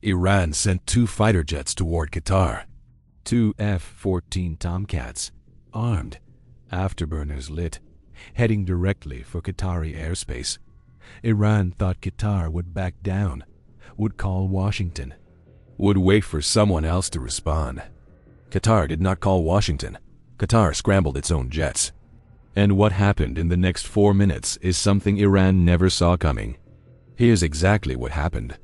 Iran sent 2 fighter jets toward Qatar. 2 F-14 Tomcats, armed, afterburners lit, heading directly for Qatari airspace. Iran thought Qatar would back down, would call Washington, would wait for someone else to respond. Qatar did not call Washington. Qatar scrambled its own jets. And what happened in the next 4 minutes is something Iran never saw coming. Here's exactly what happened.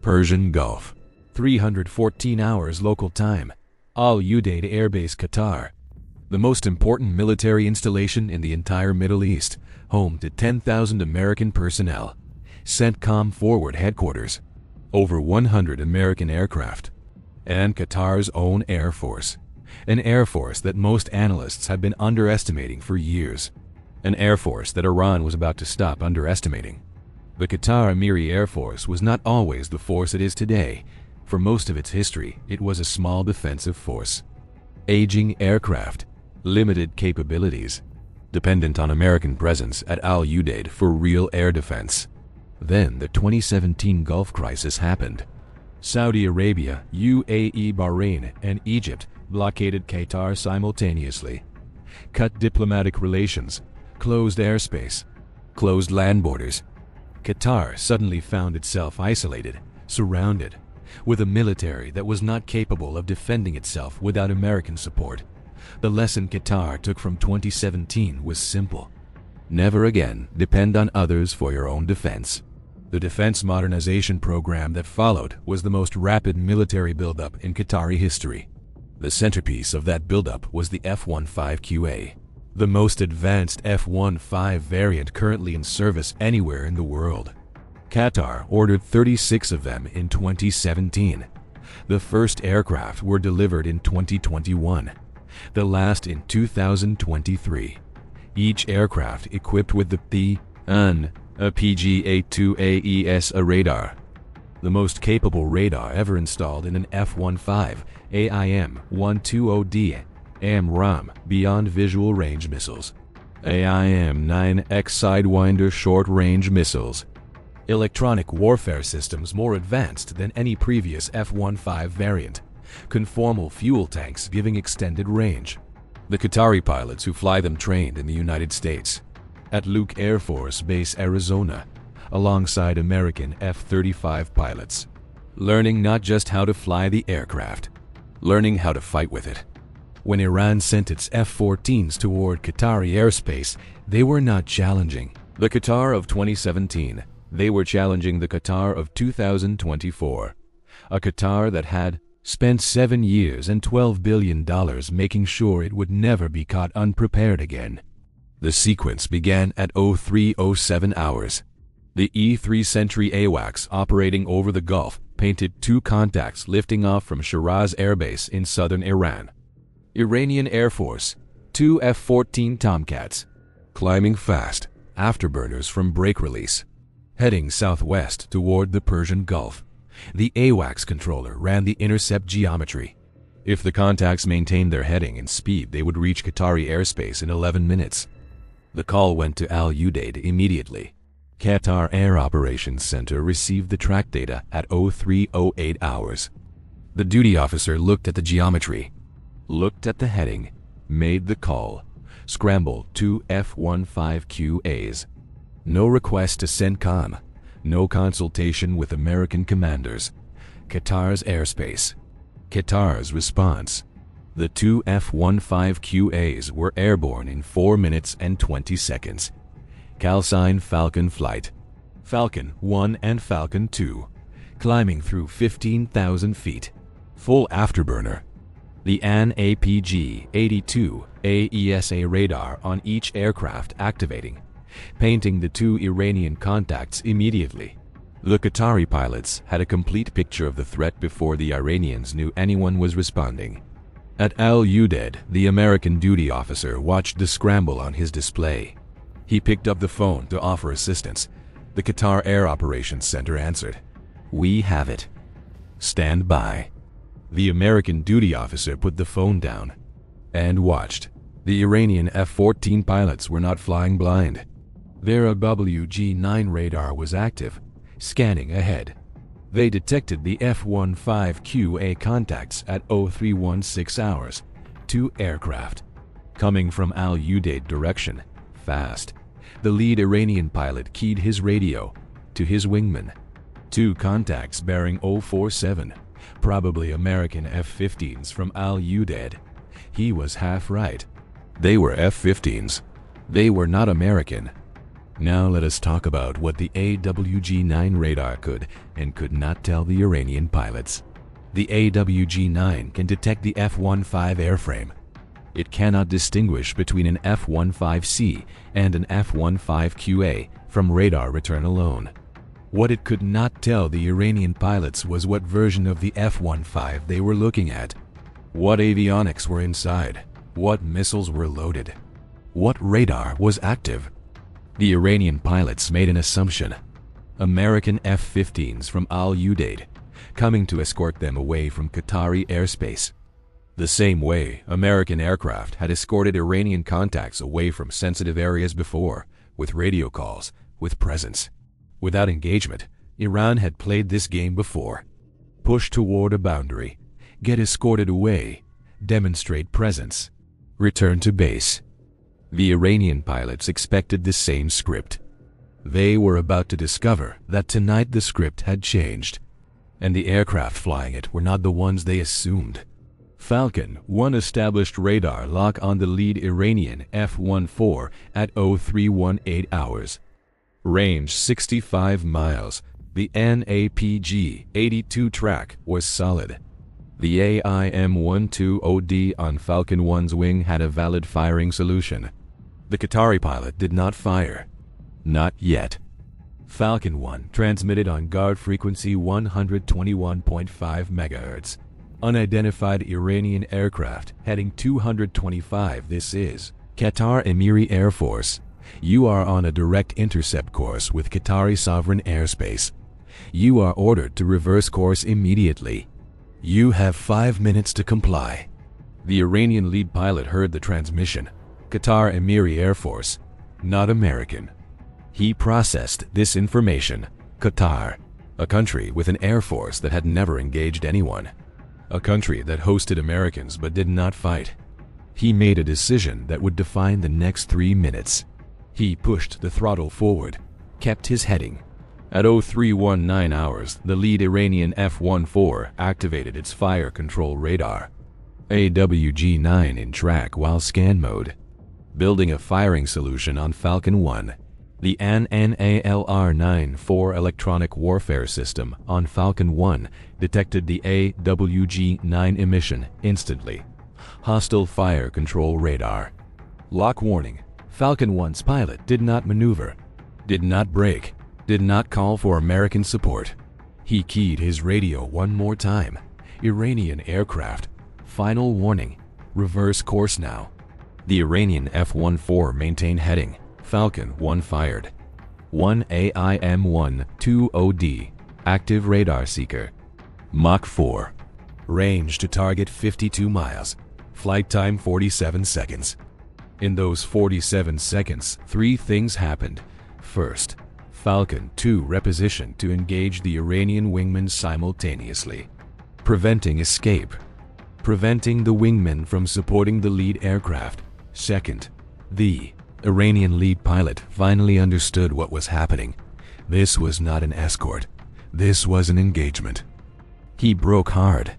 Persian Gulf, 314 hours local time, Al-Udeid Air Base, Qatar. The most important military installation in the entire Middle East, home to 10,000 American personnel. CENTCOM forward headquarters, over 100 American aircraft, and Qatar's own Air Force. An Air Force that most analysts have been underestimating for years. An Air Force that Iran was about to stop underestimating. The Qatar Emiri Air Force was not always the force it is today. For most of its history, it was a small defensive force. Aging aircraft, limited capabilities, dependent on American presence at Al-Udeid for real air defense. Then the 2017 Gulf crisis happened. Saudi Arabia, UAE, Bahrain, and Egypt blockaded Qatar simultaneously, cut diplomatic relations, closed airspace, closed land borders. Qatar suddenly found itself isolated, surrounded, with a military that was not capable of defending itself without American support. The lesson Qatar took from 2017 was simple. Never again depend on others for your own defense. The defense modernization program that followed was the most rapid military buildup in Qatari history. The centerpiece of that buildup was the F-15QA, the most advanced F-15 variant currently in service anywhere in the world. Qatar ordered 36 of them in 2017. The first aircraft were delivered in 2021, the last in 2023. Each aircraft equipped with the P-UN, a PG-82AES, a radar, the most capable radar ever installed in an F-15, AIM-120D, AMRAAM Beyond Visual Range Missiles, AIM-9X Sidewinder Short-Range Missiles, electronic warfare systems more advanced than any previous F-15 variant, conformal fuel tanks giving extended range. The Qatari pilots who fly them trained in the United States, at Luke Air Force Base, Arizona, alongside American F-35 pilots, learning not just how to fly the aircraft, learning how to fight with it. When Iran sent its F-14s toward Qatari airspace, they were not challenging the Qatar of 2017. They were challenging the Qatar of 2024, a Qatar that had spent 7 years and $12 billion making sure it would never be caught unprepared again. The sequence began at 03:07 hours. The E-3 Sentry AWACS operating over the Gulf painted 2 contacts lifting off from Shiraz Air Base in southern Iran. Iranian Air Force, 2 F-14 Tomcats, climbing fast, afterburners from brake release, heading southwest toward the Persian Gulf. The AWACS controller ran the intercept geometry. If the contacts maintained their heading and speed, they would reach Qatari airspace in 11 minutes. The call went to Al-Udeid immediately. Qatar Air Operations Center received the track data at 03:08 hours. The duty officer looked at the geometry, looked at the heading, made the call. Scramble 2 F-15QAs. No request to CENTCOM. No consultation with American commanders. Qatar's airspace. Qatar's response. The 2 F-15QAs were airborne in 4 minutes and 20 seconds. Calcine Falcon flight. Falcon 1 and Falcon 2. Climbing through 15,000 feet. Full afterburner. The AN APG-82 AESA radar on each aircraft activating, painting the 2 Iranian contacts immediately. The Qatari pilots had a complete picture of the threat before the Iranians knew anyone was responding. At Al-Udeid, the American duty officer watched the scramble on his display. He picked up the phone to offer assistance. The Qatar Air Operations Center answered, "We have it. Stand by." The American duty officer put the phone down and watched. The Iranian F-14 pilots were not flying blind. Their WG-9 radar was active, scanning ahead. They detected the F-15QA contacts at 0316 hours, 2 aircraft, coming from Al Udeid direction, fast. The lead Iranian pilot keyed his radio to his wingman. 2 contacts bearing 047, probably American F-15s from Al Udeid. He was half right. They were F-15s. They were not American. Now let us talk about what the AWG-9 radar could and could not tell the Iranian pilots. The AWG-9 can detect the F-15 airframe. It cannot distinguish between an F-15C and an F-15QA from radar return alone. What it could not tell the Iranian pilots was what version of the F-15 they were looking at, what avionics were inside, what missiles were loaded, what radar was active. The Iranian pilots made an assumption: American F-15s from Al Udeid, coming to escort them away from Qatari airspace. The same way American aircraft had escorted Iranian contacts away from sensitive areas before, with radio calls, with presence. Without engagement, Iran had played this game before. Push toward a boundary, get escorted away, demonstrate presence, return to base. The Iranian pilots expected the same script. They were about to discover that tonight the script had changed, and the aircraft flying it were not the ones they assumed. Falcon 1 established radar lock on the lead Iranian F-14 at 0318 hours. Range 65 miles. The NAPG-82 track was solid. The AIM-120D on Falcon 1's wing had a valid firing solution. The Qatari pilot did not fire. Not yet. Falcon 1 transmitted on guard frequency 121.5 MHz. Unidentified Iranian aircraft heading 225. This is Qatar Emiri Air Force. You are on a direct intercept course with Qatari sovereign airspace. You are ordered to reverse course immediately. You have 5 minutes to comply. The Iranian lead pilot heard the transmission. Qatar Emiri Air Force, not American. He processed this information. Qatar, a country with an air force that had never engaged anyone. A country that hosted Americans but did not fight. He made a decision that would define the next 3 minutes. He pushed the throttle forward, kept his heading. At 0319 hours, the lead Iranian F-14 activated its fire control radar. AWG-9 in track while scan mode. Building a firing solution on Falcon 1. The NALR-9 electronic warfare system on Falcon 1 detected the AWG-9 emission instantly. Hostile fire control radar. Lock warning. Falcon 1's pilot did not maneuver, did not brake, did not call for American support. He keyed his radio one more time. Iranian aircraft. Final warning. Reverse course now. The Iranian F-14 maintained heading. Falcon 1 fired. 1 AIM-120D. Active radar seeker. Mach 4. Range to target 52 miles. Flight time 47 seconds. In those 47 seconds, 3 things happened. First, Falcon 2 repositioned to engage the Iranian wingmen simultaneously, preventing escape, preventing the wingmen from supporting the lead aircraft. Second, the Iranian lead pilot finally understood what was happening. This was not an escort. This was an engagement. He broke hard.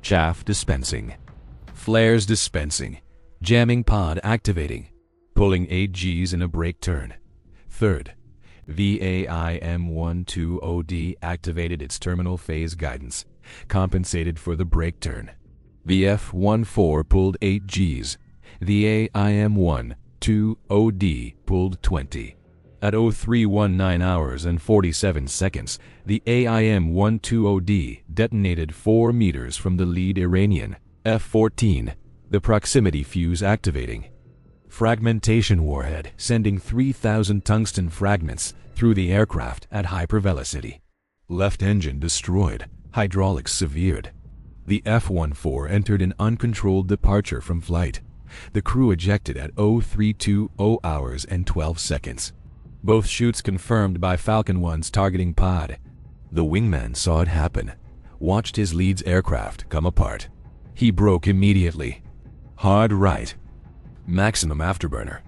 Chaff dispensing. Flares dispensing. Jamming pod activating. Pulling 8 Gs in a brake turn. Third, VAIM-120D activated its terminal phase guidance, compensated for the brake turn. The F-14 pulled 8 Gs. The AIM-120D pulled 20. At 0319 hours and 47 seconds, the AIM-120D detonated 4 meters from the lead Iranian F-14, the proximity fuse activating. Fragmentation warhead sending 3,000 tungsten fragments through the aircraft at hypervelocity. Left engine destroyed, hydraulics severed. The F-14 entered an uncontrolled departure from flight. The crew ejected at 0320 hours and 12 seconds. Both chutes confirmed by Falcon 1's targeting pod. The wingman saw it happen, watched his lead's aircraft come apart. He broke immediately. Hard right. Maximum afterburner.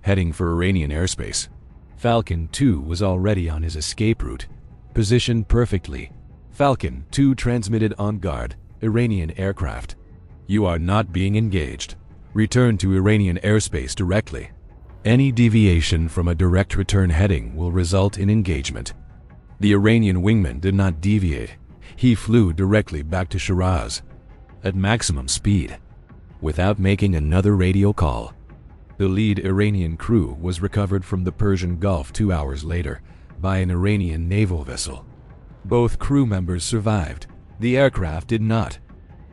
Heading for Iranian airspace. Falcon 2 was already on his escape route, positioned perfectly. Falcon 2 transmitted on guard, Iranian aircraft. You are not being engaged. Return to Iranian airspace directly. Any deviation from a direct return heading will result in engagement. The Iranian wingman did not deviate. He flew directly back to Shiraz at maximum speed, without making another radio call. The lead Iranian crew was recovered from the Persian Gulf 2 hours later by an Iranian naval vessel. Both crew members survived. The aircraft did not.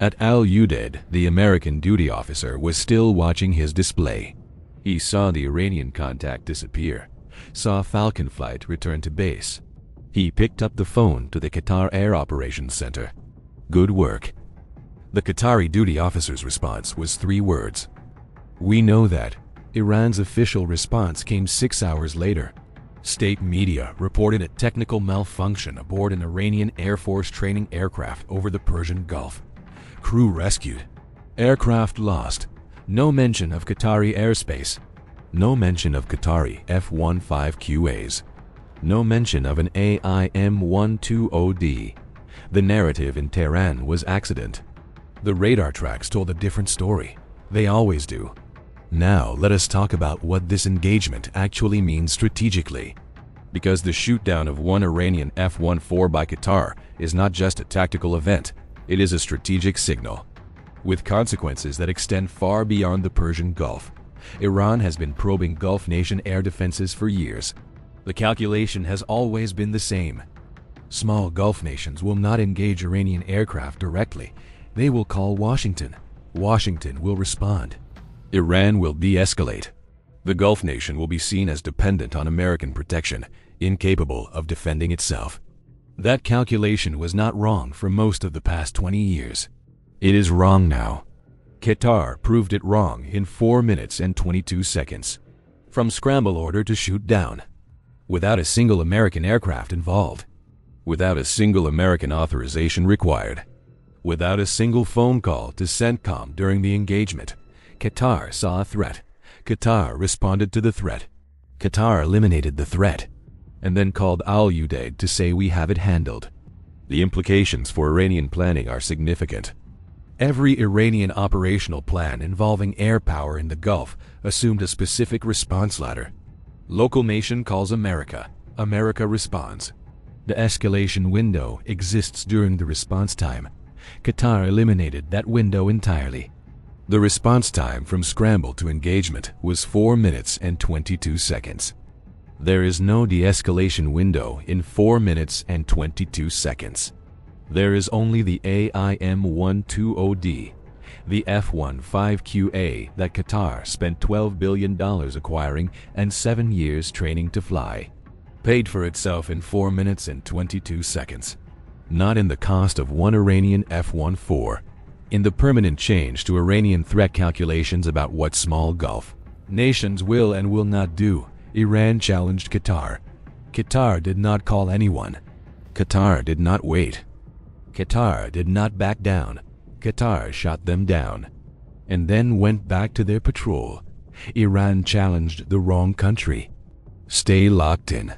At Udeid, the American duty officer was still watching his display. He saw the Iranian contact disappear, saw Falcon flight return to base. He picked up the phone to the Qatar Air Operations Center. Good work. The Qatari duty officer's response was 3 words. We know that. Iran's official response came 6 hours later. State media reported a technical malfunction aboard an Iranian Air Force training aircraft over the Persian Gulf. Crew rescued. Aircraft lost. No mention of Qatari airspace. No mention of Qatari F-15QAs. No mention of an AIM-120D. The narrative in Tehran was accident. The radar tracks told a different story. They always do. Now let us talk about what this engagement actually means strategically. Because the shootdown of one Iranian F-14 by Qatar is not just a tactical event, it is a strategic signal, with consequences that extend far beyond the Persian Gulf. Iran has been probing Gulf nation air defenses for years. The calculation has always been the same. Small Gulf nations will not engage Iranian aircraft directly. They will call Washington. Washington will respond. Iran will de-escalate. The Gulf nation will be seen as dependent on American protection, incapable of defending itself. That calculation was not wrong for most of the past 20 years. It is wrong now. Qatar proved it wrong in 4 minutes and 22 seconds. From scramble order to shoot down. Without a single American aircraft involved. Without a single American authorization required. Without a single phone call to CENTCOM during the engagement. Qatar saw a threat. Qatar responded to the threat. Qatar eliminated the threat, and then called Udeid to say we have it handled. The implications for Iranian planning are significant. Every Iranian operational plan involving air power in the Gulf assumed a specific response ladder. Local nation calls America. America responds. The escalation window exists during the response time. Qatar eliminated that window entirely. The response time from scramble to engagement was 4 minutes and 22 seconds. There is no de-escalation window in 4 minutes and 22 seconds. There is only the AIM-120D, the F-15QA that Qatar spent $12 billion acquiring and 7 years training to fly. Paid for itself in 4 minutes and 22 seconds. Not in the cost of one Iranian F-14. In the permanent change to Iranian threat calculations about what small Gulf nations will and will not do, Iran challenged Qatar. Qatar did not call anyone. Qatar did not wait. Qatar did not back down. Qatar shot them down, and then went back to their patrol. Iran challenged the wrong country. Stay locked in.